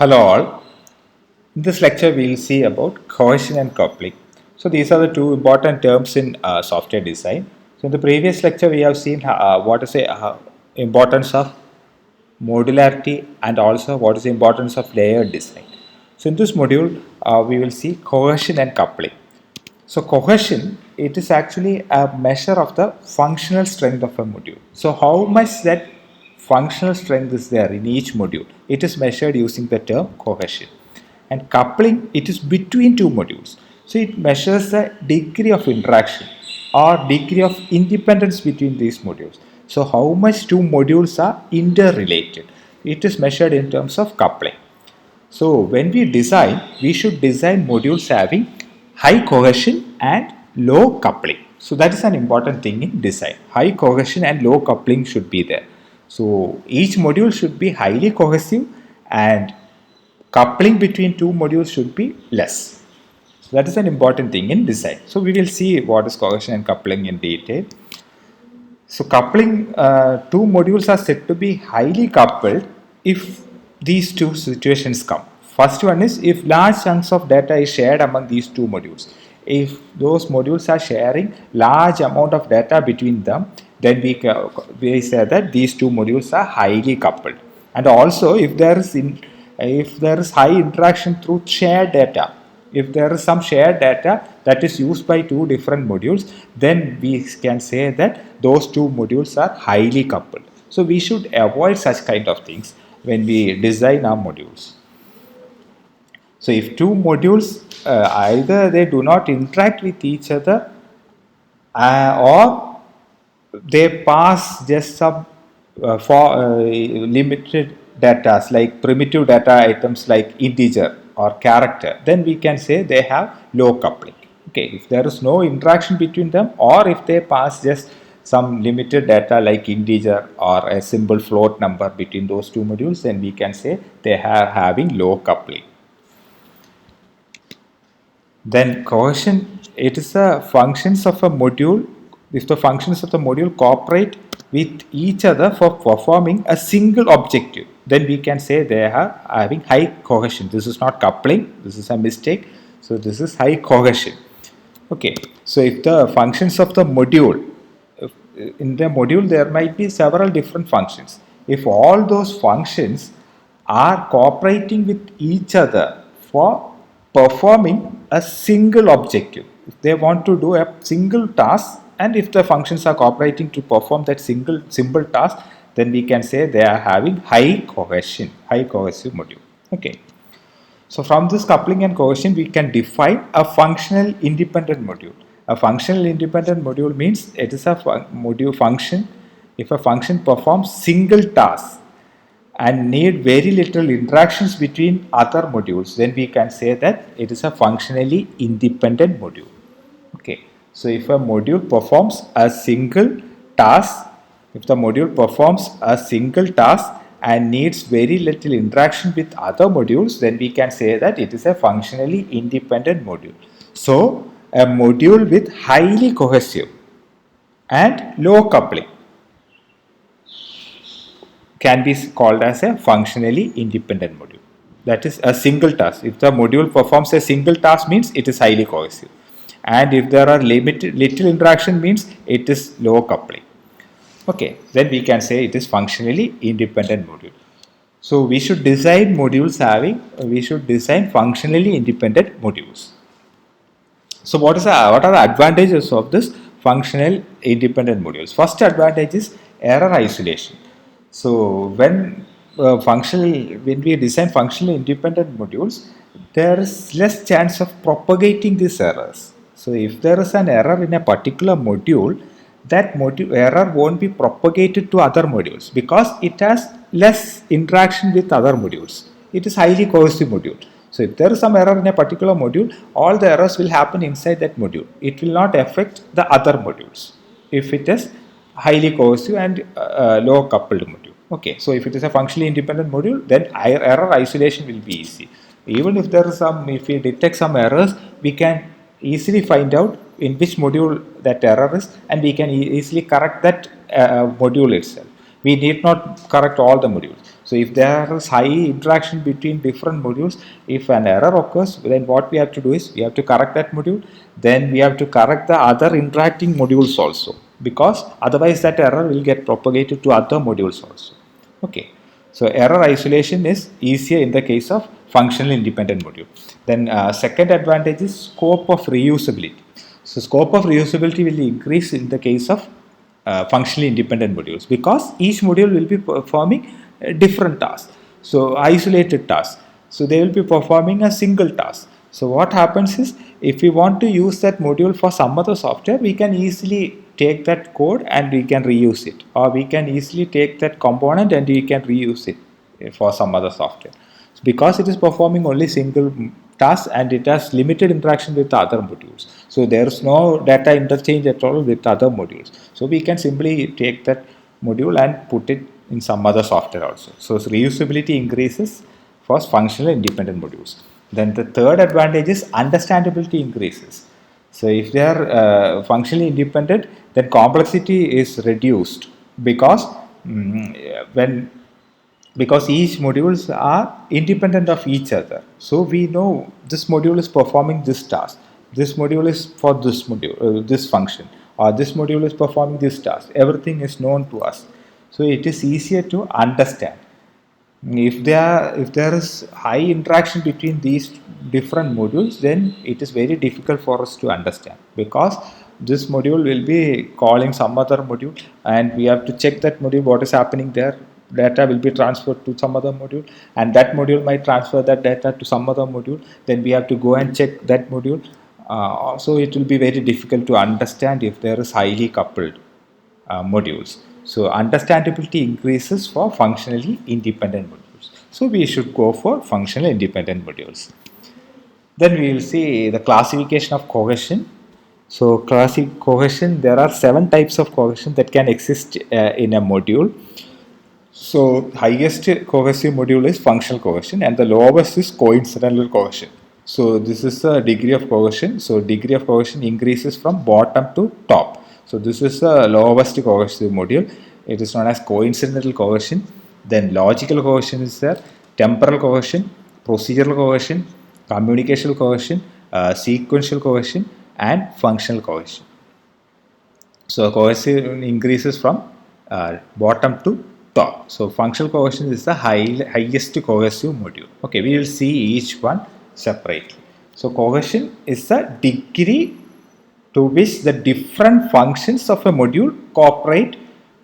Hello all. In this lecture, we will see about cohesion and coupling. So these are the two important terms in software design. So in the previous lecture, we have seen what is the importance of modularity and also what is the importance of layered design. So in this module, we will see cohesion and coupling. So cohesion, it is actually a measure of the functional strength of a module. So how much that functional strength is there in each module, it is measured using the term cohesion. And coupling, it is between two modules. So it measures the degree of interaction or degree of independence between these modules. So how much two modules are interrelated. It is measured in terms of coupling. So when we design, we should design modules having high cohesion and low coupling. So that is an important thing in design. High cohesion and low coupling should be there. So each module should be highly cohesive and coupling between two modules should be less. So that is an important thing in design. So we will see what is cohesion and coupling in detail. So coupling, two modules are said to be highly coupled if these two situations come. First one is if large chunks of data is shared among these two modules. If those modules are sharing large amount of data between them, then we say that these two modules are highly coupled. And also if there is high interaction through shared data, if there is some shared data that is used by two different modules, then we can say that those two modules are highly coupled. So we should avoid such kind of things when we design our modules. So if two modules either they do not interact with each other or they pass just some limited data like primitive data items like integer or character, then we can say they have low coupling. Okay, if there is no interaction between them or if they pass just some limited data like integer or a simple float number between those two modules, then we can say they are having low coupling. Then cohesion, it is the functions of a module. If the functions of the module cooperate with each other for performing a single objective, then we can say they are having high cohesion. This is not coupling, this is a mistake. So this is high cohesion. Okay, so if the functions of the module, in the module there might be several different functions. If all those functions are cooperating with each other for performing a single objective, if they want to do a single task and if the functions are cooperating to perform that simple task, then we can say they are having high cohesion, high cohesive module. Okay. So from this coupling and cohesion, we can define a functional independent module. A functional independent module means it is a module function. If a function performs single task and need very little interactions between other modules, then we can say that it is a functionally independent module. Okay. So if a module performs a single task, if the module performs a single task and needs very little interaction with other modules, then we can say that it is a functionally independent module. So a module with highly cohesive and low coupling can be called as a functionally independent module. That is a single task. If the module performs a single task means it is highly cohesive. And if there are little interaction means it is low coupling. Okay, then we can say it is functionally independent module. So we should design functionally independent modules. So what are the advantages of this functional independent modules? First advantage is error isolation. So when we design functionally independent modules, there is less chance of propagating these errors. So if there is an error in a particular module, that error won't be propagated to other modules because it has less interaction with other modules. It is highly cohesive module. So if there is some error in a particular module, all the errors will happen inside that module. It will not affect the other modules if it is highly cohesive and low coupled module. Okay, so if it is a functionally independent module, then error isolation will be easy. Even if there is if we detect some errors, we can easily find out in which module that error is and we can easily correct that module itself. We need not correct all the modules. So if there is high interaction between different modules, if an error occurs, then what we have to do is we have to correct that module, then we have to correct the other interacting modules also, because otherwise that error will get propagated to other modules also. Okay. So error isolation is easier in the case of functional independent module. Then second advantage is scope of reusability. So scope of reusability will increase in the case of functionally independent modules, because each module will be performing different tasks. So isolated tasks. So they will be performing a single task. So what happens is, if we want to use that module for some other software, we can easily take that code and we can reuse it, or we can easily take that component and we can reuse it for some other software, because it is performing only single task and it has limited interaction with other modules. So there is no data interchange at all with other modules. So we can simply take that module and put it in some other software also. So reusability increases for functional independent modules. Then the third advantage is understandability increases. So if they are functionally independent, then complexity is reduced, because when because each modules are independent of each other. So we know this module is performing this task, this module is for this module, this function, or this module is performing this task. Everything is known to us, so it is easier to understand. If there is high interaction between these different modules, then it is very difficult for us to understand, because this module will be calling some other module and we have to check that module what is happening there. Data will be transferred to some other module, and that module might transfer that data to some other module. Then we have to go and check that module. So it will be very difficult to understand if there is highly coupled modules. So understandability increases for functionally independent modules. So we should go for functional independent modules. Then we will see the classification of cohesion. So classic cohesion, there are 7 types of cohesion that can exist in a module. So highest cohesive module is functional cohesion and the lowest is coincidental cohesion. So this is the degree of cohesion. So degree of cohesion increases from bottom to top. So this is the lowest cohesive module. It is known as coincidental cohesion. Then logical cohesion is there, temporal cohesion, procedural cohesion, communicational cohesion, sequential cohesion, and functional cohesion. So cohesion increases from bottom to top. So functional cohesion is the highest cohesive module. Okay, we will see each one separately. So cohesion is the degree to which the different functions of a module cooperate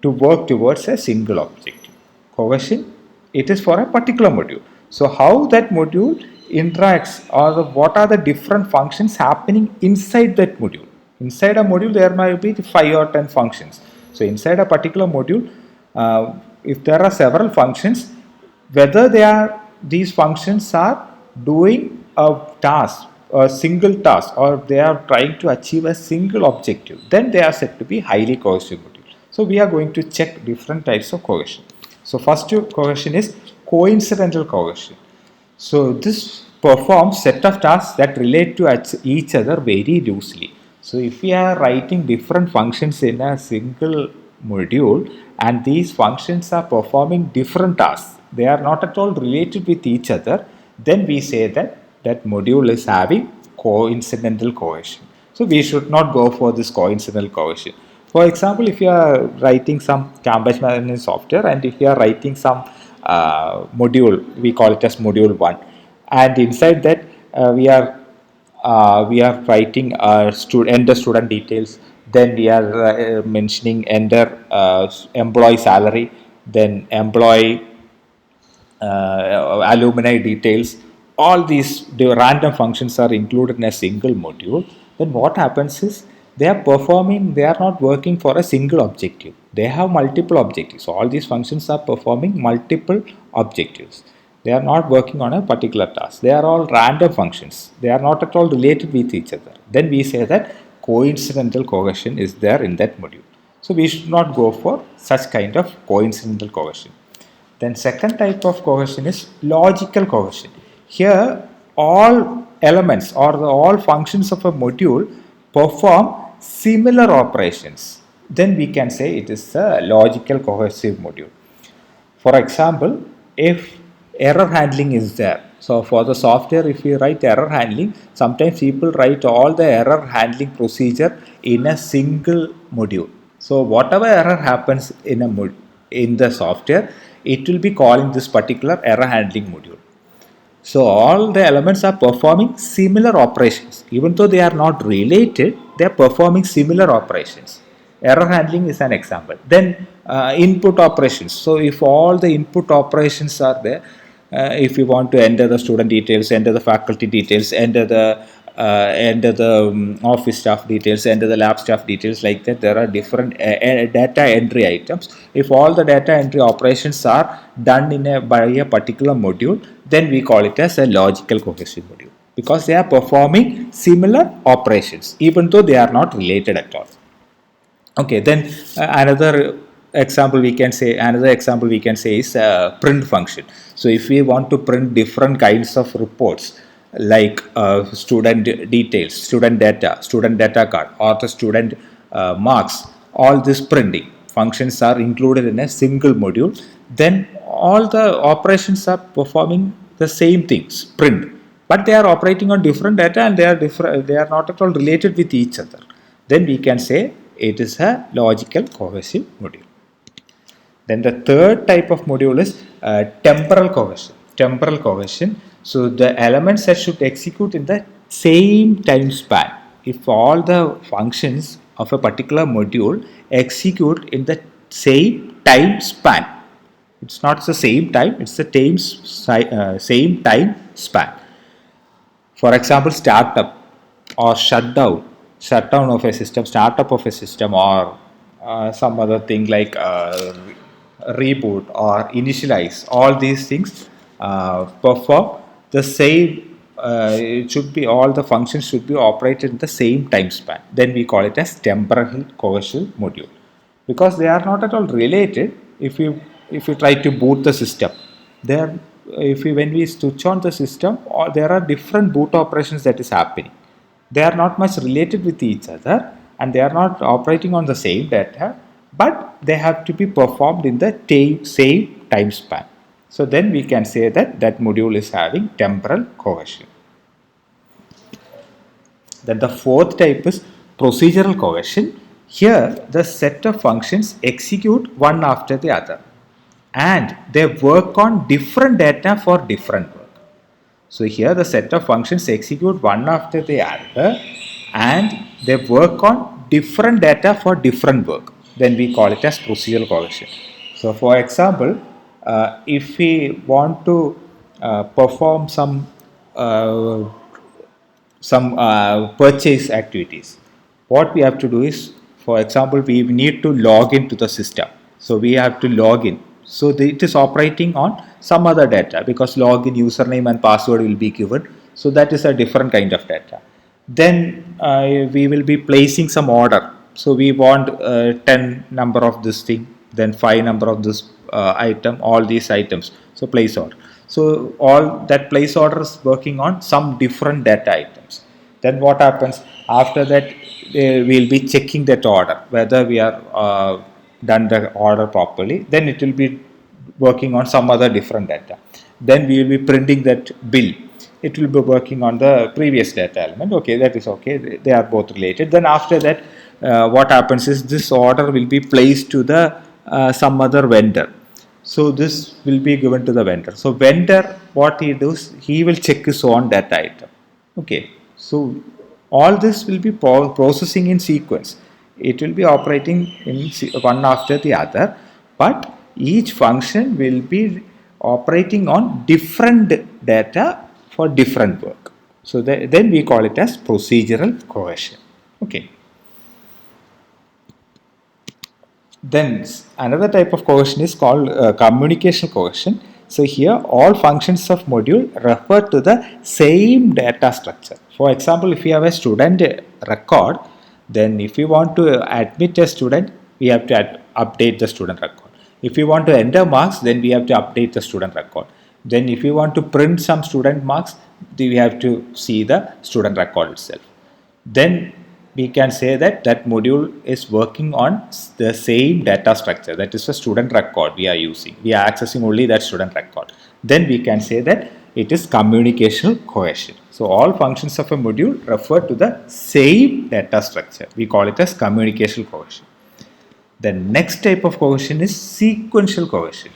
to work towards a single objective. Cohesion, it is for a particular module. So how that module interacts, or what are the different functions happening inside that module. Inside a module there might be 5 or 10 functions. So inside a particular module, if there are several functions, whether these functions are doing a task, a single task, or they are trying to achieve a single objective, then they are said to be highly cohesive module. So we are going to check different types of cohesion. So first cohesion is coincidental cohesion. So this performs set of tasks that relate to each other very loosely. So if we are writing different functions in a single module and these functions are performing different tasks, they are not at all related with each other, then we say that that module is having coincidental cohesion. So we should not go for this coincidental cohesion. For example, if you are writing some campus management software and if you are writing some module, we call it as module 1, and inside that we are writing enter student details, then we are mentioning enter employee salary, then employee alumni details. All these random functions are included in a single module. Then what happens is they are not working for a single objective. They have multiple objectives. So all these functions are performing multiple objectives. They are not working on a particular task. They are all random functions. They are not at all related with each other. Then we say that coincidental cohesion is there in that module. So we should not go for such kind of coincidental cohesion. Then second type of cohesion is logical cohesion. Here all elements or all functions of a module perform similar operations. Then we can say it is a logical cohesive module. For example, if error handling is there. So for the software, if you write error handling, sometimes people write all the error handling procedure in a single module. So whatever error happens in the software, it will be calling this particular error handling module. So all the elements are performing similar operations. Even though they are not related, they are performing similar operations. Error handling is an example. Then input operations. So if all the input operations are there, if you want to enter the student details, enter the faculty details, enter the office staff details, enter the lab staff details, like that, there are different data entry items. If all the data entry operations are done by a particular module, then we call it as a logical cohesion module, because they are performing similar operations even though they are not related at all. Okay, then another example we can say is print function. So if we want to print different kinds of reports, like student details, student data card, or the student marks, all this printing functions are included in a single module. Then all the operations are performing the same things, print, but they are operating on different data, and they are not at all related with each other. Then we can say it is a logical cohesive module. Then the third type of module is temporal cohesion. Temporal cohesion. So the elements that should execute in the same time span. If all the functions of a particular module execute in the same time span, it's not the same time, it's the same time span. For example, startup or shutdown of a system, startup of a system, or some other thing like reboot or initialize. All these things perform the same. It should be all the functions should be operated in the same time span. Then we call it as temporal cohesion module, because they are not at all related. If you try to boot the system, there if we when we switch on the system, or there are different boot operations that is happening. They are not much related with each other, and they are not operating on the same data, but they have to be performed in the same time span. So then we can say that that module is having temporal cohesion. Then the fourth type is procedural cohesion. Here, the set of functions execute one after the other, and they work on different data for different work. So here the set of functions execute one after the other, and they work on different data for different work. Then we call it as procedural cohesion. So for example, if we want to perform uh, some purchase activities, what we have to do is, for example, we need to log into the system. So we have to log in. So it is operating on some other data, because login, username and password will be given. So that is a different kind of data. Then we will be placing some order. So we want 10 number of this thing, then 5 number of this item, all these items. So place order. So all that place order is working on some different data items. Then what happens after that? We'll be checking that order whether we are done the order properly. Then it will be working on some other different data. Then we will be printing that bill. It will be working on the previous data element. Okay, that is okay. They are both related. Then after that, what happens is this order will be placed to the some other vendor. So this will be given to the vendor. So vendor, what he does, he will check his own data item. Okay, so all this will be processing in sequence. It will be operating in one after the other, but each function will be operating on different data for different work. So then we call it as procedural cohesion. Okay. Then another type of cohesion is called communication cohesion. So here all functions of module refer to the same data structure. For example, if you have a student record, then if you want to admit a student, we have to update the student record. If you want to enter marks, then we have to update the student record. Then if you want to print some student marks, we have to see the student record itself. Then we can say that that module is working on the same data structure, that is a student record we are using, we are accessing only that student record. Then we can say that it is communicational cohesion. So all functions of a module refer to the same data structure, we call it as communicational cohesion. The next type of cohesion is sequential cohesion.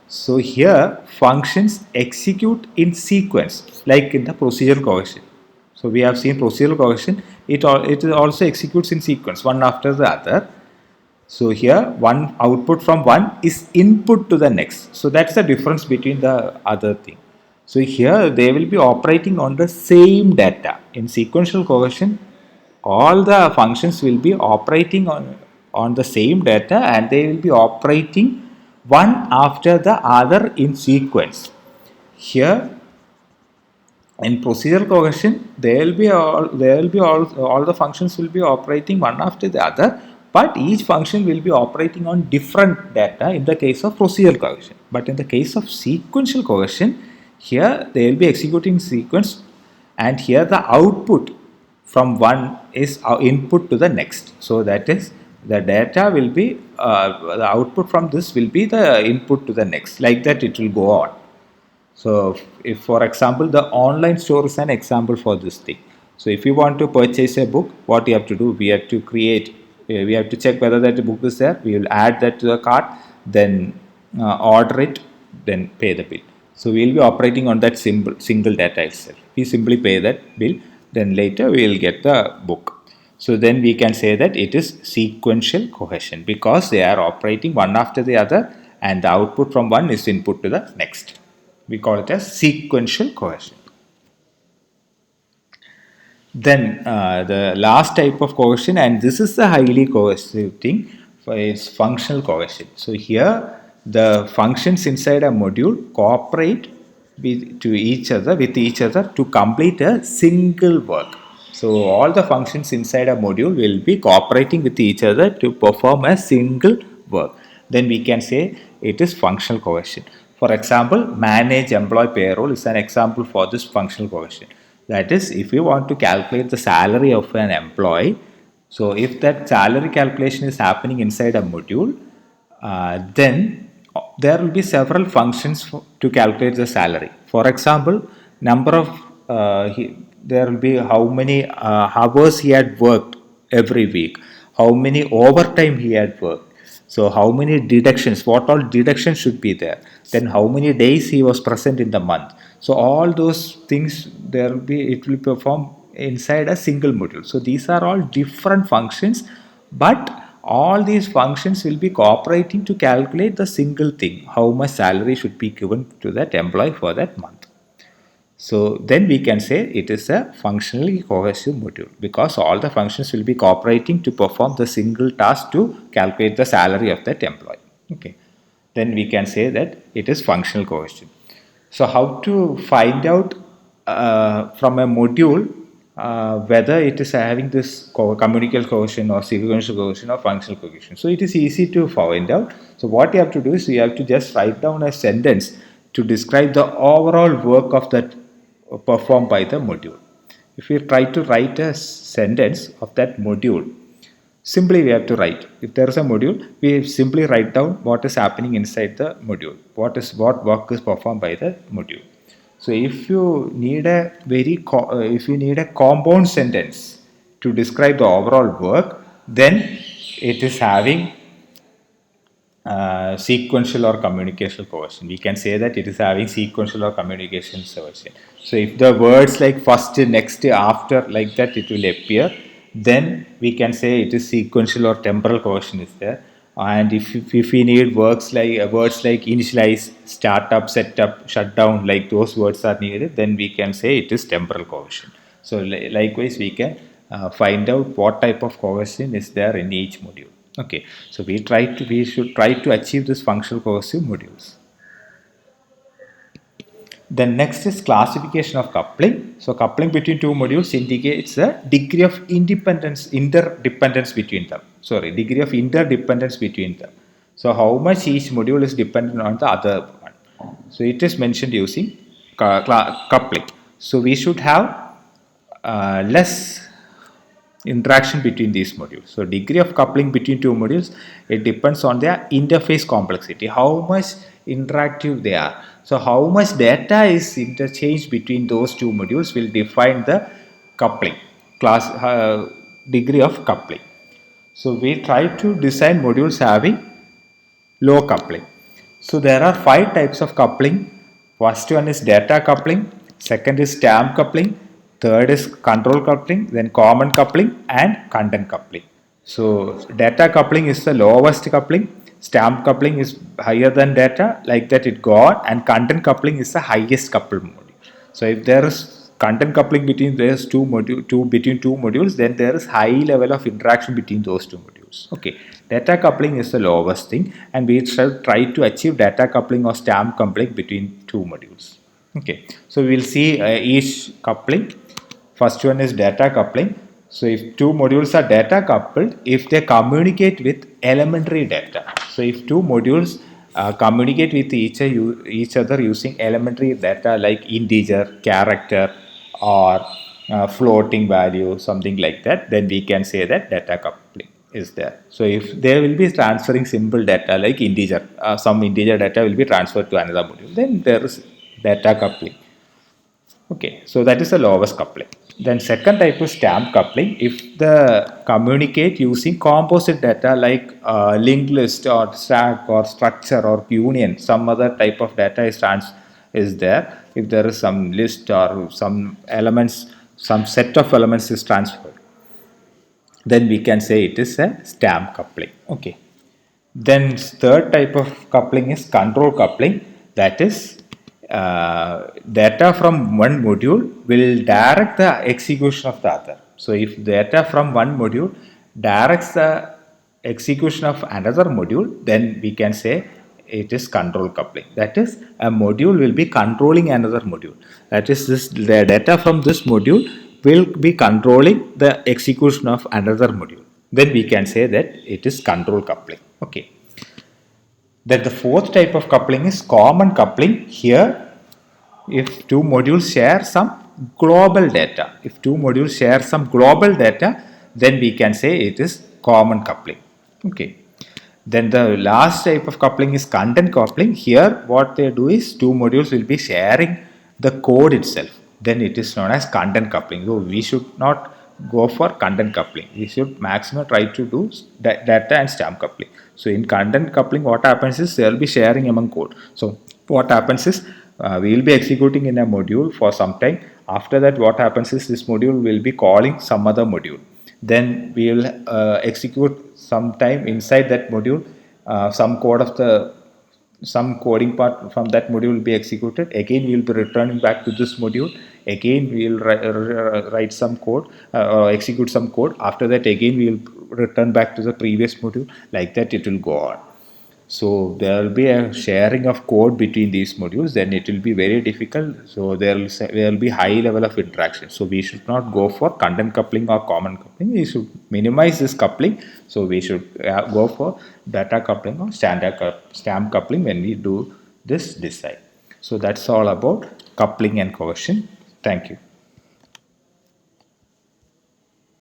So here functions execute in sequence like in the procedural cohesion. So we have seen procedural cohesion, it also executes in sequence one after the other. So here one output from one is input to the next. So that's the difference between the other thing. So here they will be operating on the same data. In sequential cohesion, all the functions will be operating on the same data and they will be operating one after the other in sequence. Here in procedural cohesion all the functions will be operating one after the other, but each function will be operating on different data in the case of procedural cohesion. But in the case of sequential cohesion, here they will be executing sequence, and here the output from one is input to the next. So that is the data will be the output from this will be the input to the next, like that it will go on. So, if for example, the online store is an example for this thing. So, if you want to purchase a book, what you have to do? We have to we have to check whether that book is there. We will add that to the cart, then order it, then pay the bill. So, we will be operating on that single data itself. We simply pay that bill, then later we will get the book. So, then we can say that it is sequential cohesion because they are operating one after the other and the output from one is input to the next. We call it as sequential cohesion. Then the last type of cohesion, and this is the highly cohesive thing, is functional cohesion. So here the functions inside a module cooperate with each other to complete a single work. So all the functions inside a module will be cooperating with each other to perform a single work. Then we can say it is functional cohesion. For example, manage employee payroll is an example for this functional cohesion. That is, if you want to calculate the salary of an employee, so if that salary calculation is happening inside a module, then there will be several functions to calculate the salary. For example, number of there will be how many hours he had worked every week, how many overtime he had worked, so how many deductions, what all deductions should be there, then how many days he was present in the month. So all those things there will be, it will perform inside a single module. So these are all different functions, but all these functions will be cooperating to calculate the single thing, how much salary should be given to that employee for that month. So then we can say it is a functionally cohesive module because all the functions will be cooperating to perform the single task to calculate the salary of that employee. Okay. Then we can say that it is functional cohesion. So how to find out from a module whether it is having this communicational cohesion or sequential cohesion or functional cohesion. So it is easy to find out. So what you have to do is you have to just write down a sentence to describe the overall work of that performed by the module. If we try to write a sentence of that module, simply we have to write. If there is a module, we simply write down what is happening inside the module. What work is performed by the module. So if you need a if you need a compound sentence to describe the overall work, then it is having sequential or communicational cohesion. We can say that it is having sequential or communication cohesion. So if the words like first, next, after, like that it will appear, then we can say it is sequential or temporal cohesion is there. And if we need words like initialize, startup, setup, shutdown, like those words are needed, then we can say it is temporal cohesion. So likewise we can find out what type of cohesion is there in each module. Okay, so we should try to achieve this functional cohesive modules. Then next is classification of coupling. So coupling between two modules indicates the degree of interdependence between them. Degree of interdependence between them. So how much each module is dependent on the other one. So it is mentioned using coupling. So we should have less interaction between these modules. So degree of coupling between two modules, it depends on their interface complexity, how much interactive they are. So how much data is interchanged between those two modules will define the coupling class, degree of coupling. So we try to design modules having low coupling. So there are five types of coupling. First one is data coupling, second is stamp coupling, third is control coupling, then common coupling and content coupling. So data coupling is the lowest coupling, stamp coupling is higher than data, like that it go on, and content coupling is the highest coupled mode. So if there is content coupling between those two modules, then there is high level of interaction between those two modules. Okay, data coupling is the lowest thing, and we shall try to achieve data coupling or stamp coupling between two modules. Okay, so we'll see each coupling. First one is data coupling. So if two modules are data coupled, if they communicate with elementary data. So if two modules communicate with each other using elementary data like integer, character, or floating value, something like that, then we can say that data coupling is there. So if they will be transferring simple data like integer, some integer data will be transferred to another module, then there is data coupling. Okay, so that is the lowest coupling. Then second type is stamp coupling. If the communicate using composite data like linked list or stack or structure or union, some other type of data is there. If there is some list or some elements, some set of elements is transferred, then we can say it is a stamp coupling. Okay. Then third type of coupling is control coupling. That is data from one module will direct the execution of the other. So if data from one module directs the execution of another module, then we can say it is control coupling. That is, a module will be controlling another module. That is, the data from this module will be controlling the execution of another module. Then we can say that it is control coupling. Okay. Then the fourth type of coupling is common coupling. Here, if two modules share some global data, then we can say it is common coupling. Okay. Then the last type of coupling is content coupling. Here, what they do is two modules will be sharing the code itself. Then it is known as content coupling. So we should not go for content coupling. We should maximum try to do data and stamp coupling. So in content coupling, what happens is they will be sharing among code. So what happens is we will be executing in a module for some time. After that, what happens is this module will be calling some other module. Then we will execute sometime inside that module some code of the some coding part from that module will be executed. Again, we will be returning back to this module. Again, we will write some code or execute some code. After that, again, we will return back to the previous module. Like that, it will go on. So there will be a sharing of code between these modules, then it will be very difficult. So there will be high level of interaction. So we should not go for content coupling or common coupling. We should minimize this coupling. So we should go for data coupling or stamp coupling when we do this design. So that's all about coupling and cohesion. Thank you.